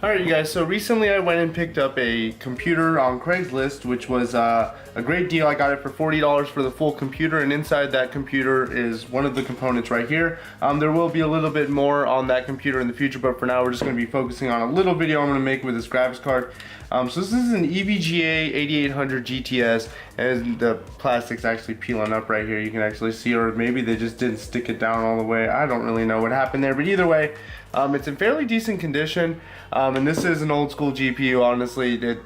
Alright you guys, so recently I went and picked up a computer on Craigslist, which was a great deal. I got it for $40 for the full computer, and inside that computer is one of the components right here. There will be a little bit more on that computer in the future, but for now we're just going to be focusing on a little video I'm going to make with this graphics card. So this is an EVGA 8800 GTS, and the plastic's actually peeling up right here. You can actually see, or maybe they just didn't stick it down all the way. I don't really know what happened there, but either way, it's in fairly decent condition. And this is an old school GPU. Honestly,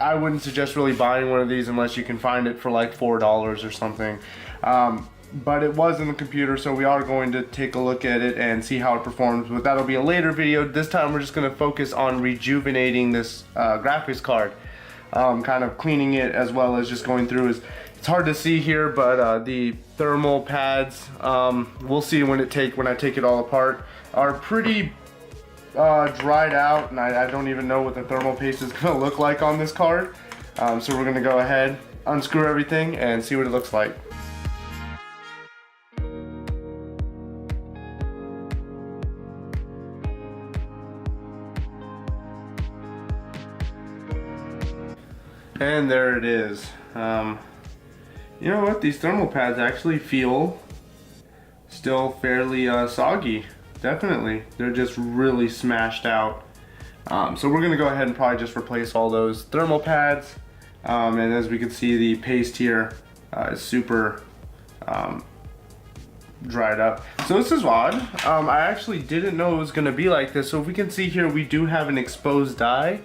I wouldn't suggest really buying one of these unless you can find it for like $4 or something. But it was in the computer, so we are going to take a look at it and see how it performs, but that'll be a later video. This time we're just going to focus on rejuvenating this graphics card, kind of cleaning it, as well as just going through. It's hard to see here, but the thermal pads, we'll see when I take it all apart, are pretty dried out, and I don't even know what the thermal paste is going to look like on this card. So we're going to go ahead, unscrew everything, and see what it looks like. And there it is. You know what? These thermal pads actually feel still fairly soggy. Definitely. They're just really smashed out. So we're going to go ahead and probably just replace all those thermal pads. And as we can see, the paste here is super dried up. So this is odd. I actually didn't know it was going to be like this. So if we can see here, we do have an exposed die.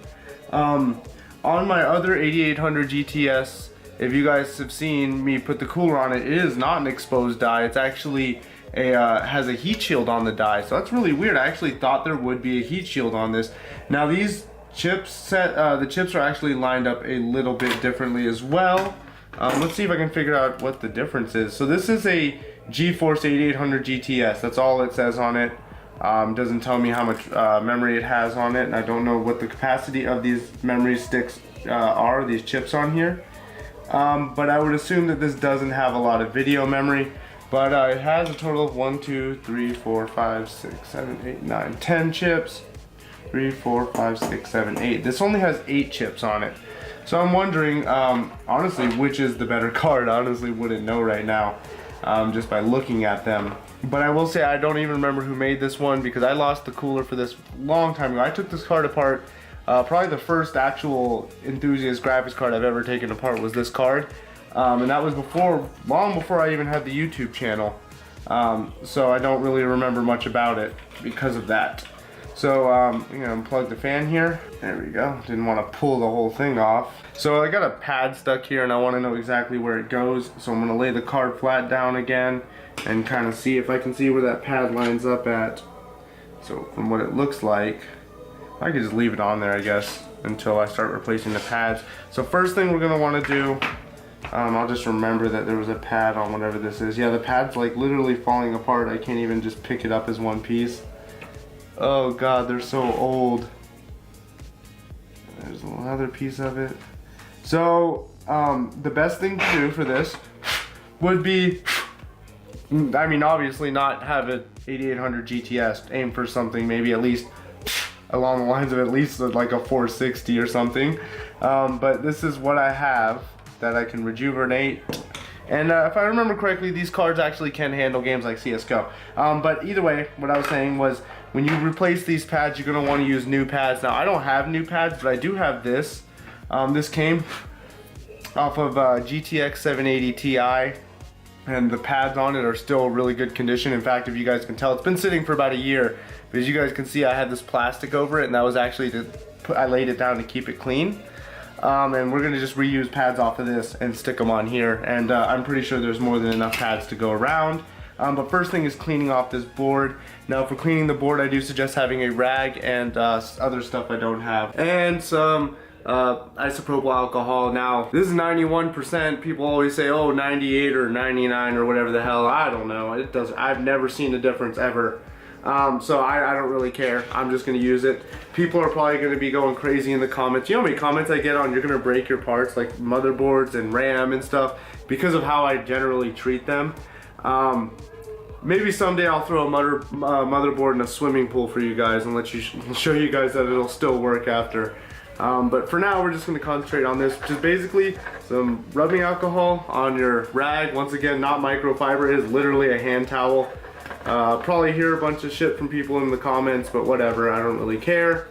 On my other 8800 GTS, if you guys have seen me put the cooler on it, it is not an exposed die. It's actually has a heat shield on the die. So that's really weird. I actually thought there would be a heat shield on this. Now these chips, the chips are actually lined up a little bit differently as well. Let's see if I can figure out what the difference is. So this is a GeForce 8800 GTS. That's all it says on it. Doesn't tell me how much memory it has on it, and I don't know what the capacity of these memory sticks are, these chips on here. But I would assume that this doesn't have a lot of video memory, but it has a total of 1, 2, 3, 4, 5, 6, 7, 8, 9, 10 chips. 3, 4, 5, 6, 7, 8. This only has 8 chips on it. So I'm wondering, honestly, which is the better card. I honestly wouldn't know right now, just by looking at them. But I will say I don't even remember who made this one, because I lost the cooler for this a long time ago. I took this card apart. Probably the first actual enthusiast graphics card I've ever taken apart was this card. And that was long before I even had the YouTube channel. So I don't really remember much about it because of that. So I'm gonna unplug the fan here. There we go. Didn't want to pull the whole thing off. So I got a pad stuck here and I want to know exactly where it goes. So I'm gonna lay the card flat down again and kind of see if I can see where that pad lines up at. So from what it looks like, I could just leave it on there, I guess, until I start replacing the pads. So first thing we're gonna want to do, I'll just remember that there was a pad on whatever this is. Yeah, the pad's like literally falling apart. I can't even just pick it up as one piece. Oh god, they're so old. There's another piece of it. So the best thing to do for this would be, I mean, obviously not have an 8800 GTS. Aim for something maybe at least along the lines of at least like a 460 or something. But this is what I have that I can rejuvenate. And if I remember correctly, these cards actually can handle games like CSGO. But either way, what I was saying was, when you replace these pads, you're going to want to use new pads. Now, I don't have new pads, but I do have this. This came off of GTX 780 Ti. And the pads on it are still really good condition. In fact, if you guys can tell, it's been sitting for about a year. But as you guys can see, I had this plastic over it, and that was actually I laid it down to keep it clean. And we're gonna just reuse pads off of this and stick them on here. And I'm pretty sure there's more than enough pads to go around. But first thing is cleaning off this board. Now for cleaning the board, I do suggest having a rag and other stuff I don't have. And some isopropyl alcohol. Now this is 91%. People always say, oh, 98 or 99 or whatever the hell. I don't know. It doesn't. I've never seen a difference ever. So I don't really care. I'm just gonna use it. People are probably gonna be going crazy in the comments. You know how many comments I get on you're gonna break your parts, like motherboards and RAM and stuff, because of how I generally treat them. maybe someday I'll throw a motherboard in a swimming pool for you guys and show you guys that it'll still work after. But for now, we're just going to concentrate on this, which is basically some rubbing alcohol on your rag. Once again, not microfiber, it is literally a hand towel. Probably hear a bunch of shit from people in the comments, but whatever, I don't really care.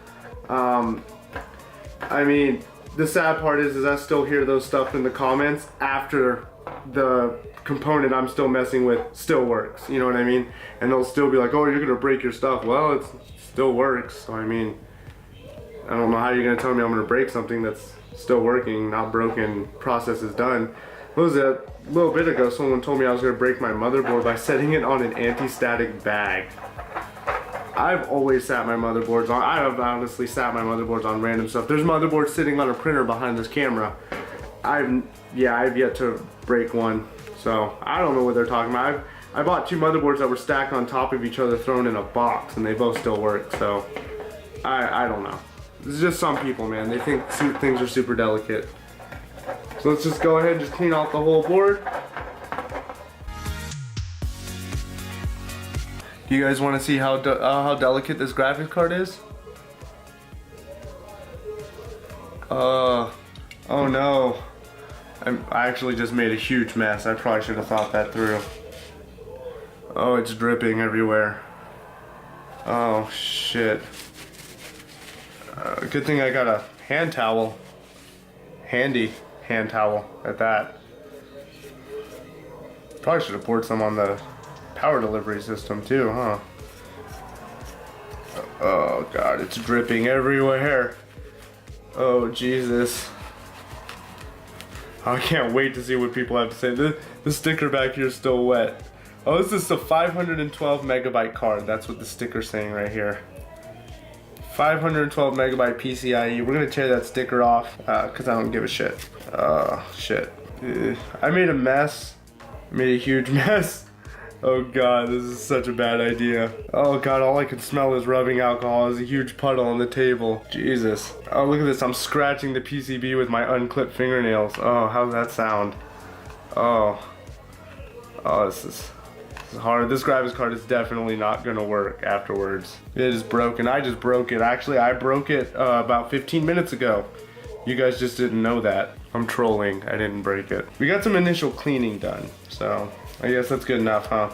I mean, the sad part is I still hear those stuff in the comments after the component I'm still messing with still works, you know what I mean? And they'll still be like, oh, you're gonna break your stuff. Well, it still works, so I mean, I don't know how you're gonna tell me I'm gonna break something that's still working, not broken, process is done. What was it? A little bit ago, someone told me I was gonna break my motherboard by setting it on an anti-static bag. I've always sat my motherboards on, I have honestly sat my motherboards on random stuff. There's motherboards sitting on a printer behind this camera. I've yet to break one, so I don't know what they're talking about. I bought 2 motherboards that were stacked on top of each other, thrown in a box, and they both still work, so I don't know. It's just some people, man, they think things are super delicate. So let's just go ahead and just clean off the whole board. Do you guys want to see how delicate this graphics card is? Oh no. I actually just made a huge mess. I probably should have thought that through. Oh, it's dripping everywhere. Oh shit. Good thing I got a hand towel. Handy hand towel at that. Probably should have poured some on the power delivery system too, huh? Oh god, it's dripping everywhere. Oh Jesus. I can't wait to see what people have to say. The sticker back here is still wet. Oh, this is a 512 megabyte card. That's what the sticker's saying right here. 512 megabyte PCIe. We're gonna tear that sticker off because I don't give a shit. Oh shit. I made a mess. I made a huge mess. Oh god, this is such a bad idea. Oh god, all I can smell is rubbing alcohol. There's a huge puddle on the table. Jesus. Oh, look at this. I'm scratching the PCB with my unclipped fingernails. Oh, how does that sound? Oh. Oh, this is hard. This graphics card is definitely not gonna work afterwards. It is broken. I just broke it. Actually, I broke it about 15 minutes ago. You guys just didn't know that. I'm trolling. I didn't break it. We got some initial cleaning done, so I guess that's good enough, huh?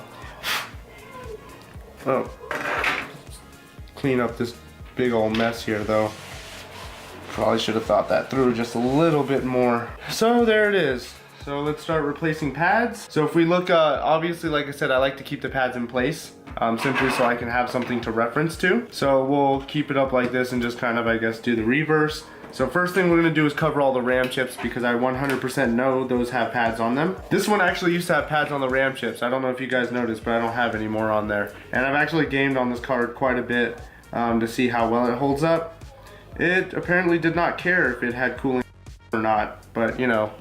Oh. Clean up this big old mess here, though. Probably should have thought that through just a little bit more. So there it is. So let's start replacing pads. So if we look, obviously, like I said, I like to keep the pads in place, simply so I can have something to reference to. So we'll keep it up like this and just kind of, I guess, do the reverse. So first thing we're gonna do is cover all the RAM chips because I 100% know those have pads on them. This one actually used to have pads on the RAM chips. I don't know if you guys noticed, but I don't have any more on there. And I've actually gamed on this card quite a bit to see how well it holds up. It apparently did not care if it had cooling or not, but you know,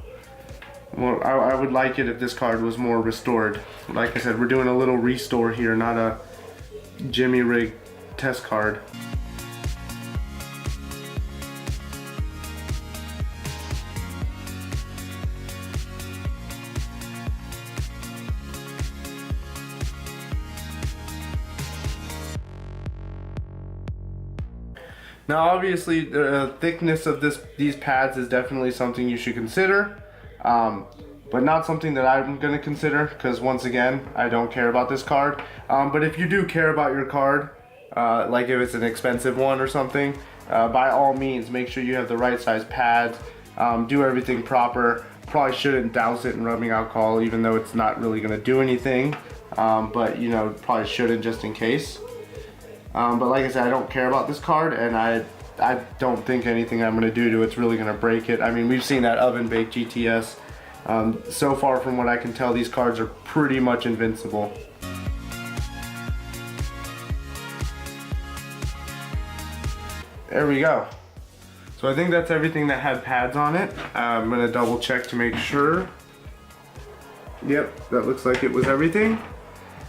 well, I would like it if this card was more restored. Like I said, we're doing a little restore here, not a Jimmy rig test card. Now obviously the thickness of these pads is definitely something you should consider, but not something that I'm going to consider because once again I don't care about this card. But if you do care about your card, like if it's an expensive one or something, by all means make sure you have the right size pads, do everything proper. Probably shouldn't douse it in rubbing alcohol even though it's not really going to do anything, but you know, probably shouldn't just in case. But like I said, I don't care about this card, and I don't think anything I'm going to do to it's really going to break it. I mean, we've seen that oven baked GTS. So far from what I can tell, these cards are pretty much invincible. There we go. So I think that's everything that had pads on it. I'm going to double check to make sure. Yep, that looks like it was everything.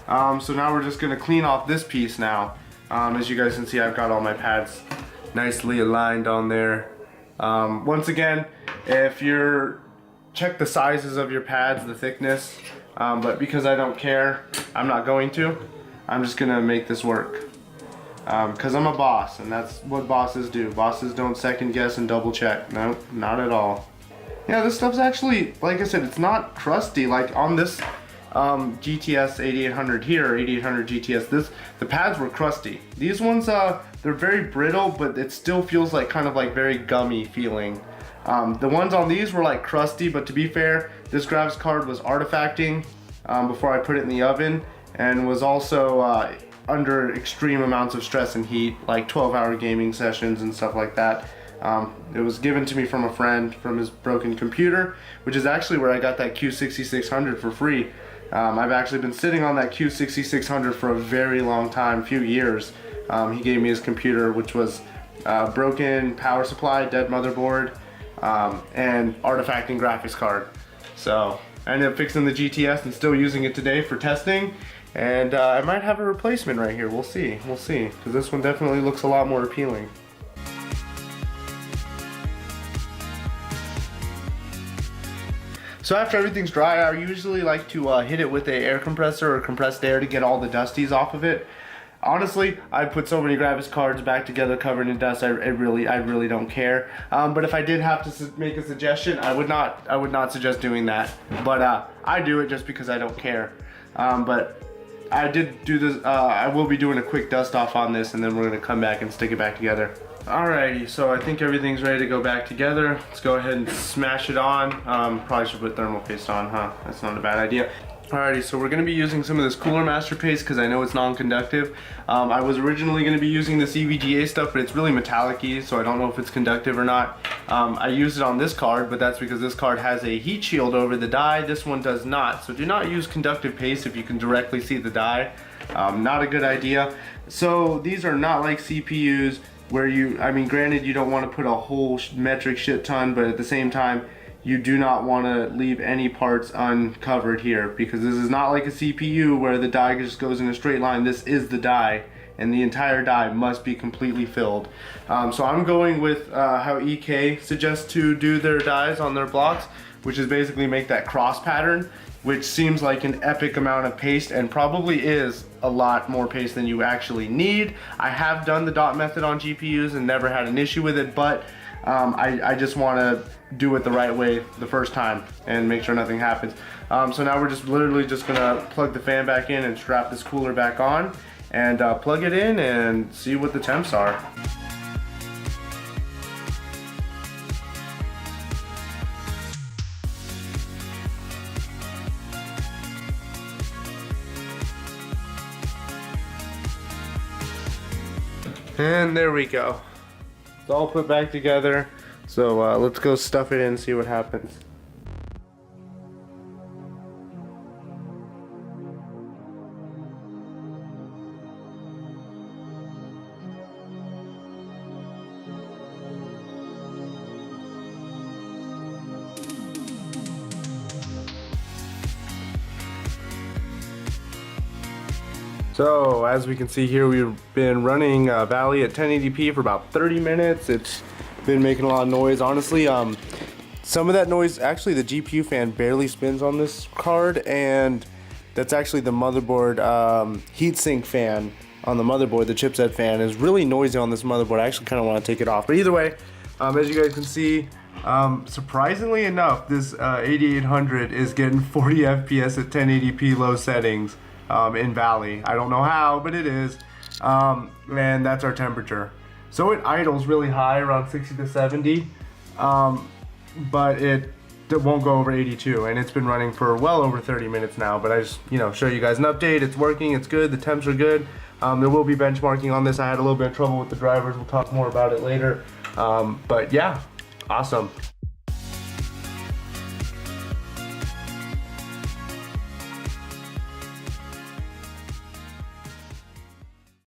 So now we're just going to clean off this piece now. As you guys can see, I've got all my pads nicely aligned on there. Once again, if you're check the sizes of your pads, the thickness. but because I don't care, I'm not going to. I'm just gonna make this work. Because I'm a boss, and that's what bosses do. Bosses don't second guess and double check. Nope, not at all. Yeah, this stuff's actually, like I said, it's not crusty. Like on this GTS 8800 here, 8800 GTS, the pads were crusty. These ones, they're very brittle, but it still feels like kind of like very gummy feeling. The ones on these were like crusty, but to be fair, this graphics card was artifacting before I put it in the oven, and was also under extreme amounts of stress and heat, like 12-hour gaming sessions and stuff like that. It was given to me from a friend from his broken computer, which is actually where I got that Q6600 for free. I've actually been sitting on that Q6600 for a very long time, few years. He gave me his computer, which was broken power supply, dead motherboard, and artifacting graphics card. So I ended up fixing the GTS and still using it today for testing. And I might have a replacement right here. We'll see, because this one definitely looks a lot more appealing. So after everything's dry, I usually like to hit it with an air compressor or compressed air to get all the dusties off of it. Honestly, I put so many graphics cards back together covered in dust. I really don't care. But if I did have to make a suggestion, I would not suggest doing that. But I do it just because I don't care. But I did do this. I will be doing a quick dust off on this, and then we're gonna come back and stick it back together. Alrighty, so I think everything's ready to go back together. Let's go ahead and smash it on. Probably should put thermal paste on, huh? That's not a bad idea. Alrighty, so we're going to be using some of this Cooler Master paste because I know it's non-conductive. I was originally going to be using this EVGA stuff, but it's really metallic-y, so I don't know if it's conductive or not. I used it on this card, but that's because this card has a heat shield over the die. This one does not, so do not use conductive paste if you can directly see the die. Not a good idea. So these are not like CPUs where I mean, granted, you don't want to put a whole metric shit ton, but at the same time, you do not want to leave any parts uncovered here, because this is not like a CPU where the die just goes in a straight line. This is the die, and the entire die must be completely filled. So I'm going with how EK suggests to do their dies on their blocks, which is basically make that cross pattern, which seems like an epic amount of paste, and probably is a lot more paste than you actually need. I have done the dot method on GPUs and never had an issue with it, but I just want to do it the right way the first time and make sure nothing happens. So now we're just literally just gonna plug the fan back in and strap this cooler back on and plug it in and see what the temps are. And there we go. It's all put back together. So let's go stuff it in and see what happens. So as we can see here, we've been running Valley at 1080p for about 30 minutes. It's been making a lot of noise. Honestly, some of that noise, actually the GPU fan barely spins on this card, and that's actually the motherboard heatsink fan on the motherboard. The chipset fan is really noisy on this motherboard. I actually kind of want to take it off. But either way, as you guys can see, surprisingly enough, this 8800 is getting 40 FPS at 1080p low settings. In Valley. I don't know how, but it is. And that's our temperature. So it idles really high, around 60 to 70, but it won't go over 82, and it's been running for well over 30 minutes now. But I just, show you guys an update. It's working, it's good, the temps are good. There will be benchmarking on this. I had a little bit of trouble with the drivers. We'll talk more about it later. But yeah, awesome.